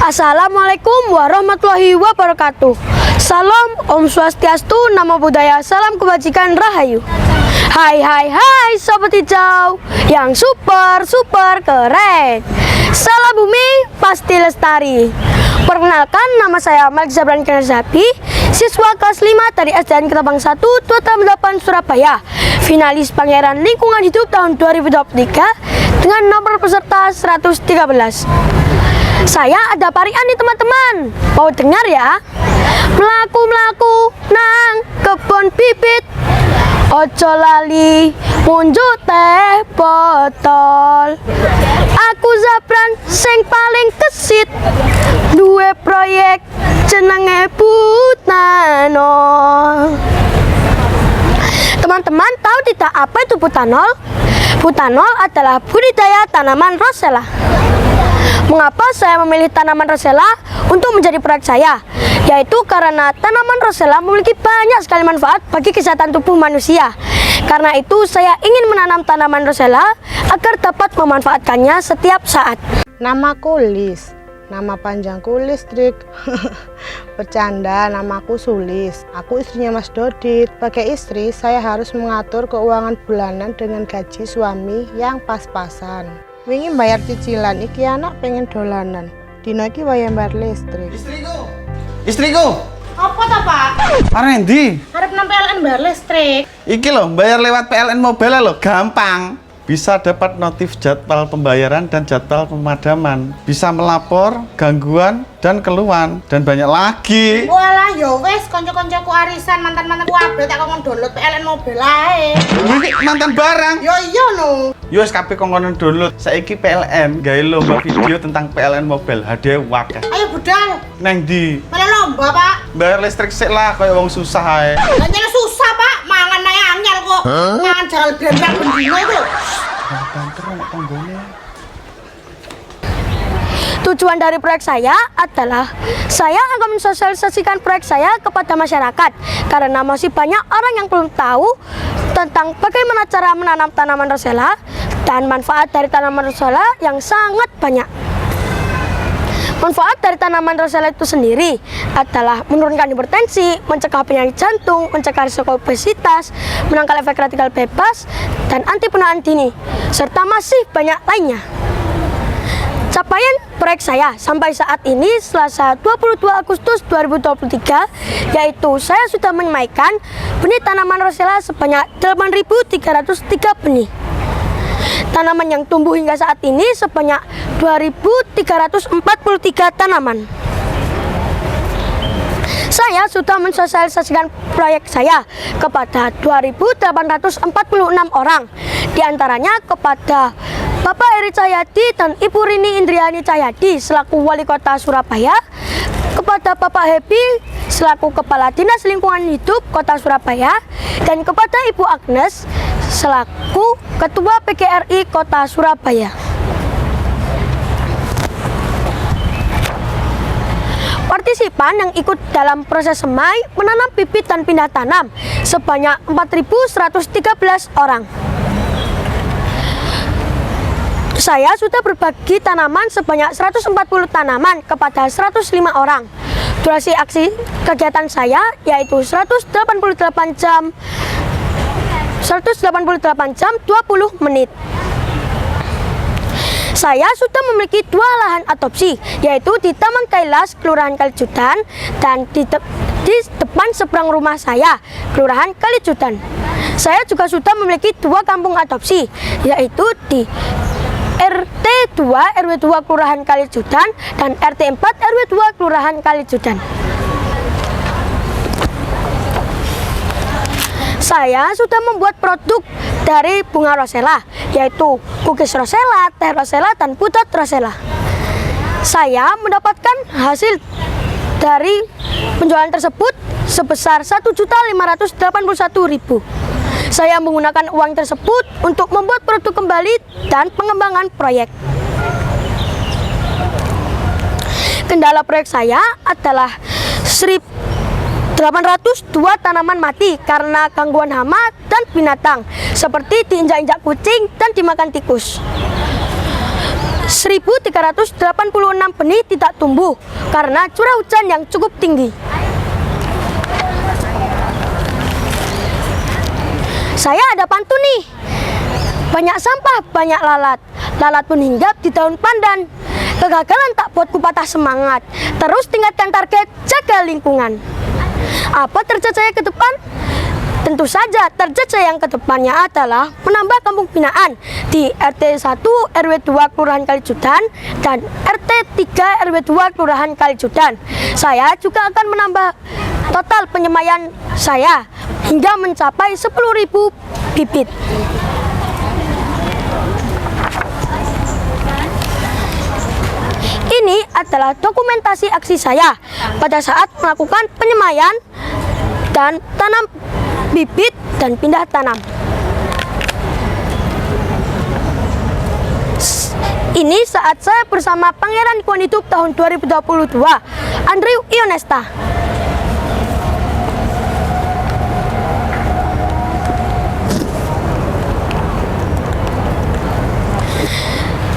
Assalamualaikum warahmatullahi wabarakatuh. Salam, Om Swastiastu, Namo Buddhaya, salam kebajikan, rahayu. Hai Sobat Hijau yang super keren. Salam bumi pasti lestari. Perkenalkan, nama saya Malik Zabran Kenazapi, siswa kelas 5 dari SDN Ketabang 1 8 Surabaya, finalis Pangeran Lingkungan Hidup tahun 2023 dengan nomor peserta 113. Saya ada parian nih teman-teman, mau dengar ya? Melaku nang kebon bibit, ojo lali munjuk teh botol. Aku Zabran sing paling kesit, duwe proyek jenenge butanol. Teman-teman tahu tidak apa itu butanol? Butanol adalah budidaya tanaman rosella. Mengapa saya memilih tanaman rosella untuk menjadi proyek saya? Yaitu karena tanaman rosella memiliki banyak sekali manfaat bagi kesehatan tubuh manusia. Karena itu saya ingin menanam tanaman rosella agar dapat memanfaatkannya setiap saat. Namaku Lis, nama panjangku Listrik. Bercanda, namaku Sulis. Aku istrinya Mas Dodit. Sebagai istri, saya harus mengatur keuangan bulanan dengan gaji suami yang pas-pasan. Wingi bayar cicilan, iki anak pengen dolanan. Dino iki wayah bayar listrik. Istriku. Apa ta, Pak? Arep ndi? Arep nang PLN bayar listrik. Iki loh, bayar lewat PLN Mobile loh, gampang. Bisa dapat notif jadwal pembayaran dan jadwal pemadaman. Bisa melapor gangguan dan keluhan dan banyak lagi. Walah, yo wes kanca-kancaku arisan mantan-mantanku abe tak kongkon download PLN Mobile ae. Iki mantan barang. Yo iya no. Yo wis kabeh kongkon download. Saiki PLN gawe lomba video tentang PLN Mobile. Hadiah akeh. Ayo budal. Nang ndi? Mana lomba, Pak? Bayar listrik sik lah kaya wong susah ae. Lah nyel susah, Pak. Mangan ae anyar kok. Mangan jagal blembrak bendino itu. Tujuan dari proyek saya adalah saya akan mensosialisasikan proyek saya kepada masyarakat karena masih banyak orang yang belum tahu tentang bagaimana cara menanam tanaman rosella dan manfaat dari tanaman rosella yang sangat banyak. Manfaat dari tanaman rosella itu sendiri adalah menurunkan hipertensi, mencegah penyakit jantung, mencegah risiko obesitas, menangkal efek radikal bebas, dan anti penuaan dini, serta masih banyak lainnya. Capaian proyek saya sampai saat ini Selasa 22 Agustus 2023 yaitu saya sudah menyemaikan benih tanaman rosella sebanyak 8.303 benih. Tanaman yang tumbuh hingga saat ini sebanyak 2.343 tanaman. Saya sudah mensosialisasikan proyek saya kepada 2.846 orang, diantaranya kepada Bapak Eri Cahyadi dan Ibu Rini Indriani Cahyadi selaku Wali Kota Surabaya, kepada Bapak Happy selaku Kepala Dinas Lingkungan Hidup Kota Surabaya, dan kepada Ibu Agnes selaku Ketua PGRI Kota Surabaya. Partisipan yang ikut dalam proses semai, menanam bibit dan pindah tanam sebanyak 4.113 orang. Saya sudah berbagi tanaman sebanyak 140 tanaman kepada 105 orang. Durasi aksi kegiatan saya yaitu 188 jam 20 menit. Saya sudah memiliki 2 lahan adopsi, yaitu di Taman Kailas, Kelurahan Kalijudan, dan di depan seberang rumah saya, Kelurahan Kalijudan. Saya juga sudah memiliki 2 kampung adopsi, yaitu di RT 2 RW 2 Kelurahan Kalijudan dan RT 4 RW 2 Kelurahan Kalijudan. Saya sudah membuat produk dari bunga rosella, yaitu cookies rosella, teh rosella, dan putat rosella. Saya mendapatkan hasil dari penjualan tersebut sebesar 1.581.000. Saya menggunakan uang tersebut untuk membuat produk kembali dan pengembangan proyek. Kendala proyek saya adalah 802 tanaman mati karena gangguan hama dan binatang, seperti diinjak-injak kucing dan dimakan tikus. 1.386 benih tidak tumbuh karena curah hujan yang cukup tinggi. Saya ada pantun nih. Banyak sampah, banyak lalat. Lalat pun hinggap di daun pandan. Kegagalan tak buatku patah semangat. Terus tingkatkan target, jaga lingkungan. Apa target saya ke depan? Tentu saja target saya yang kedepannya adalah menambah kampung binaan di RT 1 RW 2 Kelurahan Kalijudan dan RT 3 RW 2 Kelurahan Kalijudan. Saya juga akan menambah total penyemayan saya hingga mencapai 10.000 bibit. Ini adalah dokumentasi aksi saya pada saat melakukan penyemayan dan tanam bibit dan pindah tanam. Ini saat saya bersama Pangeran Lingkungan Hidup tahun 2022, Andrew Ionesta.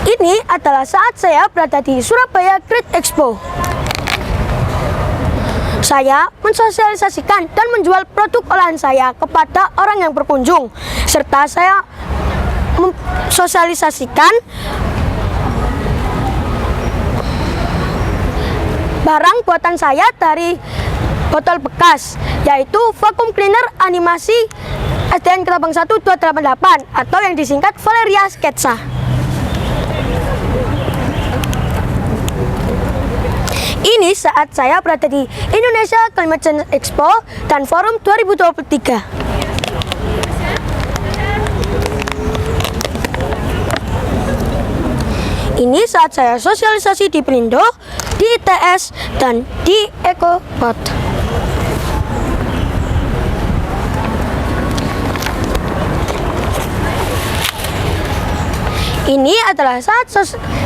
Ini adalah saat saya berada di Surabaya Great Expo. Saya mensosialisasikan dan menjual produk olahan saya kepada orang yang berkunjung, serta saya mensosialisasikan barang buatan saya dari botol bekas, yaitu vacuum cleaner animasi SDN Kelabang 1 288 atau yang disingkat Valeria Sketsa. Ini saat saya berada di Indonesia Climate Change Expo dan Forum 2023. Ini saat saya sosialisasi di Pelindo, di ITS, dan di EcoPod. Ini adalah saat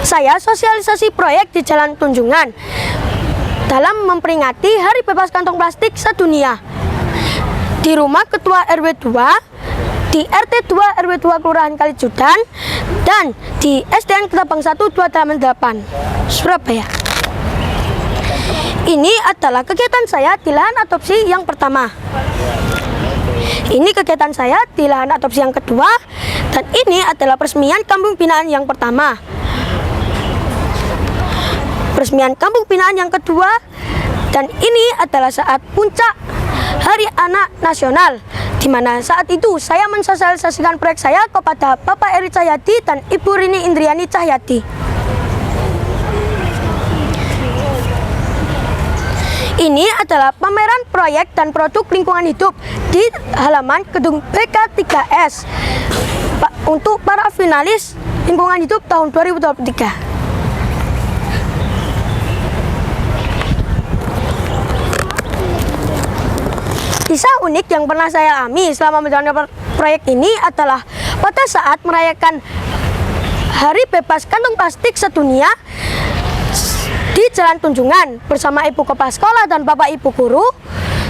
saya sosialisasi proyek di Jalan Tunjungan dalam memperingati Hari Bebas Kantong Plastik Sedunia. Di rumah Ketua RW 2, di RT 2 RW 2 Kelurahan Kalijudan, dan di SDN Kelabang 1 288 Surabaya. Ini adalah kegiatan saya di lahan adopsi yang pertama. Ini kegiatan saya di lahan adopsi yang kedua, dan ini adalah peresmian kampung binaan yang pertama. Peresmian kampung binaan yang kedua, dan ini adalah saat puncak Hari Anak Nasional, di mana saat itu saya mensosialisasikan proyek saya kepada Bapak Eri Cahyadi dan Ibu Rini Indriani Cahyadi. Ini adalah pameran proyek dan produk lingkungan hidup di halaman gedung BK3S untuk para finalis lingkungan hidup tahun 2023. Kisah unik yang pernah saya alami selama menjalankan proyek ini adalah pada saat merayakan Hari Bebas Kantong Plastik Sedunia di Jalan Tunjungan bersama Ibu Kepala Sekolah dan Bapak Ibu Guru.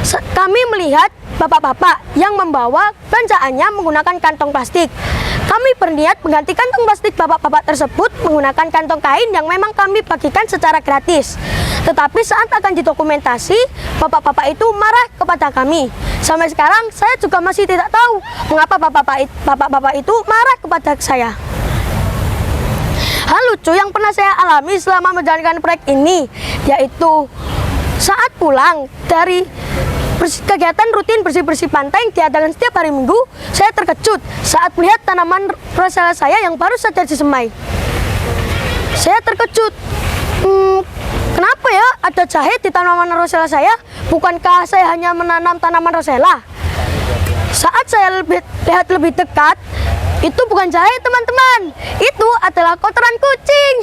Kami melihat bapak-bapak yang membawa belanjaannya menggunakan kantong plastik. Kami berniat mengganti kantong plastik bapak-bapak tersebut menggunakan kantong kain yang memang kami bagikan secara gratis. Tetapi saat akan didokumentasi, bapak-bapak itu marah kepada kami. Sampai sekarang saya juga masih tidak tahu mengapa bapak-bapak itu marah kepada saya. Hal lucu yang pernah saya alami selama menjalankan proyek ini, yaitu saat pulang dari kegiatan rutin bersih-bersih pantai yang diadakan setiap hari Minggu, saya terkejut saat melihat tanaman rosella saya yang baru saja disemai. Saya terkejut, kenapa ya ada jahe di tanaman rosella saya? Bukankah saya hanya menanam tanaman rosella? Saat saya lihat lebih dekat, itu bukan jahe teman-teman, itu adalah kotoran kucing.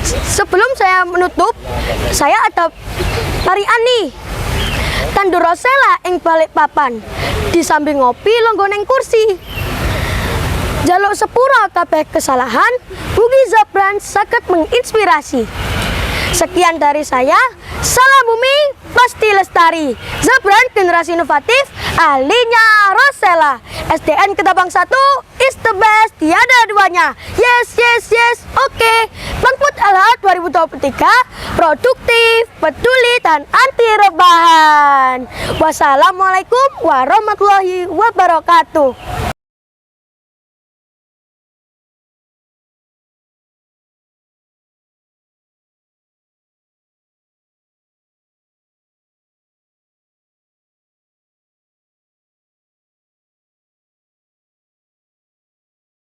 Sebelum saya menutup, saya ada tarian nih. Tandur rosella ing balik papan, di samping ngopi longgone kursi. Jaluk sepura kabeh kesalahan, Bugi Zabran saged menginspirasi. Sekian dari saya, salam bumi pasti lestari. Zabran generasi inovatif, ahlinya Rosella. SDN Kedabang 1 is the best, tiada duanya. Yes, yes, yes, oke. Bangput LH 2023, produktif, peduli, dan anti rebahan. Wassalamualaikum warahmatullahi wabarakatuh.